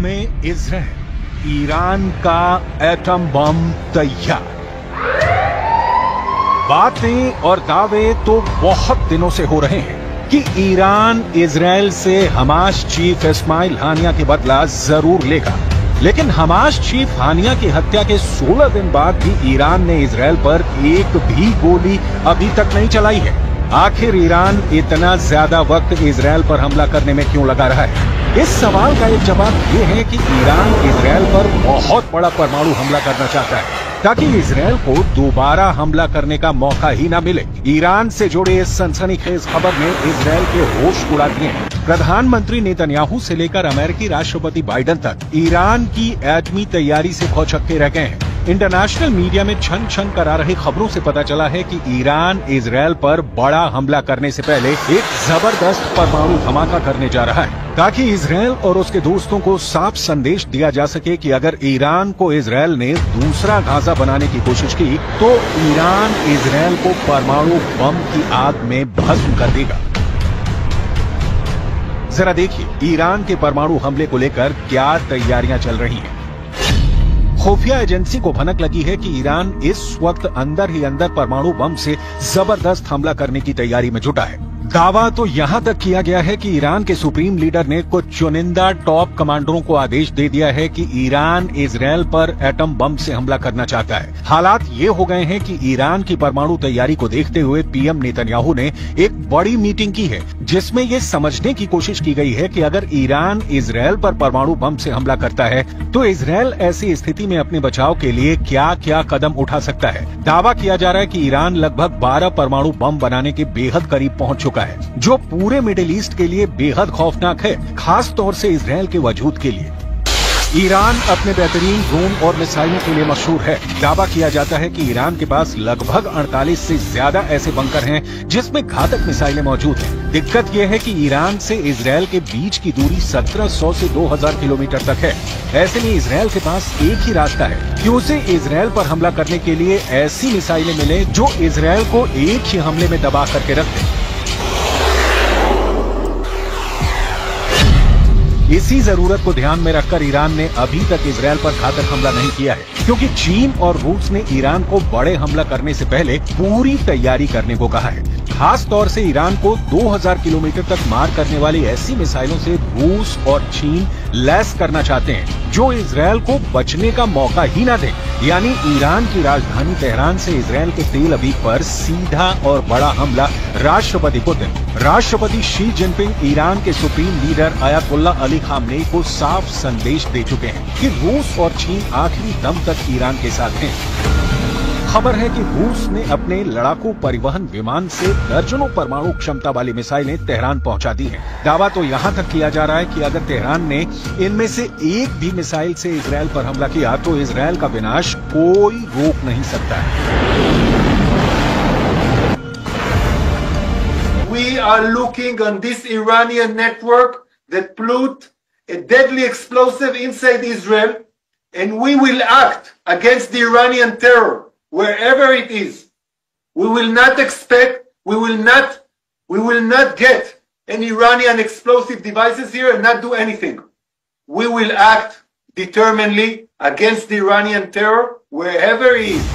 में Israel, Iran का atom bomb तैयार। बातें और दावे तो बहुत दिनों से हो रहे हैं कि ईरान इजराइल से हमास चीफ इस्माइल हानिया के बदला जरूर लेगा, लेकिन हमास चीफ हानिया की हत्या के 16 दिन बाद भी ईरान ने इजराइल पर एक भी गोली अभी तक नहीं चलाई है। आखिर ईरान इतना ज्यादा वक्त इजराइल पर हमला करने में क्यों लगा रहा है? इस सवाल का एक जवाब ये है कि ईरान इजराइल पर बहुत बड़ा परमाणु हमला करना चाहता है ताकि इजराइल को दोबारा हमला करने का मौका ही न मिले। ईरान से जुड़े इस सनसनीखेज खबर ने इजराइल के होश उड़ा दिए हैं। प्रधानमंत्री नेतन्याहू से लेकर अमेरिकी राष्ट्रपति बाइडेन तक ईरान की एटमी तैयारी से भौचक्के रह गए हैं। इंटरनेशनल मीडिया में छन छन करा रही खबरों से पता चला है कि ईरान इजराइल पर बड़ा हमला करने से पहले एक जबरदस्त परमाणु धमाका करने जा रहा है ताकि इजराइल और उसके दोस्तों को साफ संदेश दिया जा सके कि अगर ईरान को इजराइल ने दूसरा गाजा बनाने की कोशिश की तो ईरान इजराइल को परमाणु बम की आग में भस्म कर देगा। जरा देखिए ईरान के परमाणु हमले को लेकर क्या तैयारियां चल रही हैं। खुफिया एजेंसी को भनक लगी है कि ईरान इस वक्त अंदर ही अंदर परमाणु बम से जबरदस्त हमला करने की तैयारी में जुटा है। दावा तो यहां तक किया गया है कि ईरान के सुप्रीम लीडर ने कुछ चुनिंदा टॉप कमांडरों को आदेश दे दिया है कि ईरान इजराइल पर एटम बम से हमला करना चाहता है। हालात ये हो गए हैं कि ईरान की परमाणु तैयारी को देखते हुए पीएम नेतन्याहू ने एक बड़ी मीटिंग की है जिसमें ये समझने की कोशिश की गई है कि अगर ईरान इजराइल पर परमाणु बम से हमला करता है तो इजराइल ऐसी स्थिति में अपने बचाव के लिए क्या क्या कदम उठा सकता है। दावा किया जा रहा है कि ईरान लगभग 12 परमाणु बम बनाने के बेहद करीब पहुंच चुका है, जो पूरे मिडिल ईस्ट के लिए बेहद खौफनाक है, खास तौर से इजराइल के वजूद के लिए। ईरान अपने बेहतरीन ड्रोन और मिसाइलों के लिए मशहूर है। दावा किया जाता है कि ईरान के पास लगभग 48 से ज्यादा ऐसे बंकर हैं जिसमें घातक मिसाइलें मौजूद हैं। दिक्कत यह है कि ईरान से इजराइल के बीच की दूरी 1700 से 2000 किलोमीटर तक है। ऐसे में इजराइल के पास एक ही रास्ता है कि उसे इजराइल पर हमला करने के लिए ऐसी मिसाइलें मिले जो इजराइल को एक ही हमले में दबा करके रख दे। इसी जरूरत को ध्यान में रखकर ईरान ने अभी तक इजराइल पर घातक हमला नहीं किया है, क्योंकि चीन और रूस ने ईरान को बड़े हमला करने से पहले पूरी तैयारी करने को कहा है। खास तौर से ईरान को 2000 किलोमीटर तक मार करने वाली ऐसी मिसाइलों से रूस और चीन लैस करना चाहते हैं जो इजराइल को बचने का मौका ही न दे। यानी ईरान की राजधानी तेहरान से इजराइल के तेल अवीव पर सीधा और बड़ा हमला राष्ट्रपति पुतिन, राष्ट्रपति शी जिनपिंग, ईरान के supreme leader Ayatollah Ali Khamenei को साफ संदेश दे चुके हैं कि रूस और चीन आखिरी दम तक ईरान के साथ हैं। खबर है कि रूस ने अपने लड़ाकू परिवहन विमान से दर्जनों परमाणु क्षमता वाली मिसाइलें तेहरान पहुंचा दी हैं। दावा तो यहां तक किया जा रहा है कि अगर तेहरान ने इनमें से एक भी मिसाइल से इजराइल पर हमला किया तो इजराइल का विनाश कोई रोक नहीं सकता है। We are looking on this Iranian network that put a deadly explosive inside Israel, and we will act against the Iranian terror wherever it is. We will not expect, we will not get any Iranian explosive devices here and not do anything. We will act determinedly against the Iranian terror wherever it is.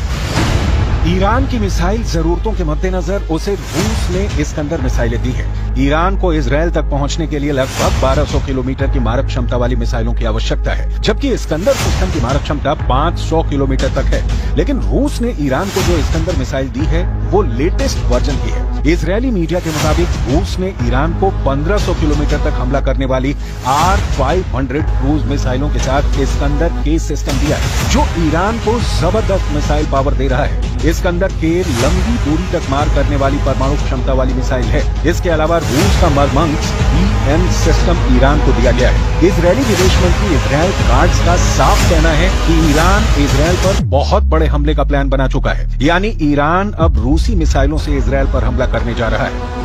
Iran की missile जरूरतों के मद्देनजर उसे रूस ने Iskander मिसाइलें दी है। Iran को इजराइल तक पहुंचने के लिए लगभग 1200 किलोमीटर की मारक क्षमता वाली मिसाइलों की आवश्यकता है, जबकि इस्कंदर सिस्टम की मारक क्षमता 500 किलोमीटर तक है। लेकिन रूस ने ईरान को जो इस्कंदर मिसाइल दी है वो लेटेस्ट वर्जन की है। इजरायली मीडिया के मुताबिक रूस ने ईरान को 1500 किलोमीटर तक हमला करने वाली R-500 क्रूज मिसाइलों के साथ इस्कंदर के सिस्टम दिया है, जो ईरान को जबरदस्त मिसाइल पावर दे रहा है। इस्कंदर के लंबी दूरी तक मार करने वाली परमाणु क्षमता वाली मिसाइल है। इसके अलावा रूस का मरमंग्स EM सिस्टम ईरान को दिया गया है। इजरायली विदेश मंत्री इजराइल काट्ज का साफ कहना है कि ईरान इजराइल पर बहुत बड़े हमले का प्लान बना चुका है, यानी ईरान अब रूसी मिसाइलों से इजराइल पर हमला करने जा रहा है।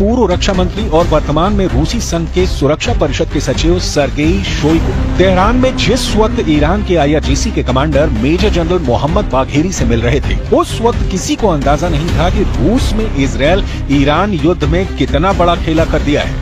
पूर्व रक्षा मंत्री और वर्तमान में रूसी संघ के सुरक्षा परिषद के सचिव सर्गेई शोइगु तेहरान में जिस वक्त ईरान के IRGC के commander major general Mohammad Bagheri से मिल रहे थे, उस वक्त किसी को अंदाजा नहीं था कि रूस में इजरायल ईरान युद्ध में कितना बड़ा खेला कर दिया है।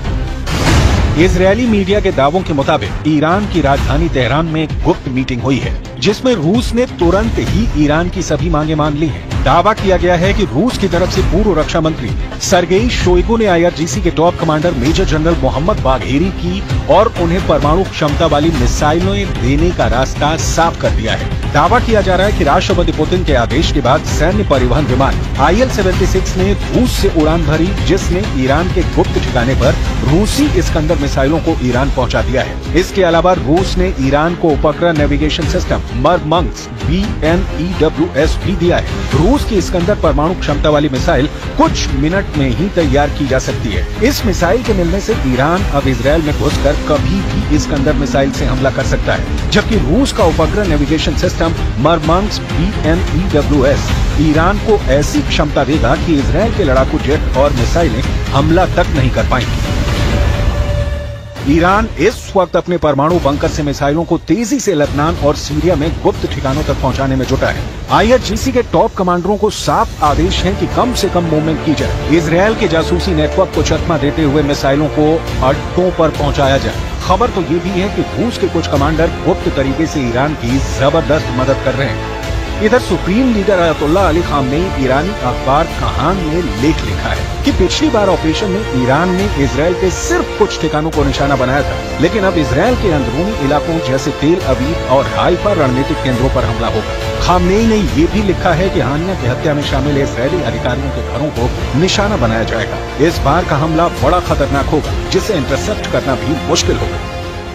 इजरायली मीडिया के दावों के मुताबिक ईरान की राजधानी तेहरान में गुप्त मीटिंग हुई है, जिसमें रूस ने तुरंत ही ईरान की सभी मांगे मान ली हैं। दावा किया गया है कि रूस की तरफ से पूर्व रक्षा मंत्री सर्गेई शोइगु ने IRGC के top commander major general Mohammad Bagheri की और उन्हें परमाणु क्षमता वाली मिसाइलें देने का रास्ता साफ कर दिया है। दावा किया जा रहा है कि राष्ट्रपति पुतिन के आदेश के बाद सैन्य परिवहन विमान IL-76 ने रूस से उड़ान भरी, जिसने ईरान के गुप्त ठिकाने पर रूसी इस्कंदर मिसाइलों को ईरान पहुंचा दिया है। इसके अलावा रूस ने ईरान को उपग्रह नेविगेशन सिस्टम मरमंग्स BNEWS भी दिया है। रूस की इस्कंदर परमाणु क्षमता वाली मिसाइल कुछ मिनट में ही तैयार की जा सकती है। इस मिसाइल के मिलने से ईरान अब इजरायल में घुसकर कभी भी इस्कंदर मिसाइल से हमला कर सकता है, जबकि रूस का उपग्रह नेविगेशन सिस्टम मरमंग्स BNEWS ईरान को ऐसी क्षमता देगा कि इजरायल के लड़ाकू जेट और मिसाइलें हमला तक नहीं कर पाएंगी। ईरान इस वक्त अपने परमाणु बंकर से मिसाइलों को तेजी से लेबनान और सीरिया में गुप्त ठिकानों तक पहुंचाने में जुटा है। IRGC के टॉप कमांडरों को साफ आदेश है कि कम से कम मूवमेंट की जाए, इजरायल के जासूसी नेटवर्क को चकमा देते हुए मिसाइलों को अड्डों पर पहुंचाया जाए। खबर तो ये भी है कि रूस के कुछ कमांडर गुप्त तरीके से ईरान की जबरदस्त मदद कर रहे हैं। इधर supreme leader Ayatollah Ali Khamenei ईरानी अखबार कहान में लेख लिखा है कि पिछली बार ऑपरेशन में ईरान ने इजरायल के सिर्फ कुछ ठिकानों को निशाना बनाया था, लेकिन अब इजरायल के अंदरूनी इलाकों जैसे तेल अवीव और हाइफा रणनीतिक केंद्रों पर हमला होगा। खामनेई ने ये भी लिखा है कि हानिया की हत्या में शामिल इजरायली अधिकारियों के घरों को निशाना बनाया जाएगा। इस बार का हमला बड़ा खतरनाक होगा, जिसे इंटरसेप्ट करना भी मुश्किल होगा।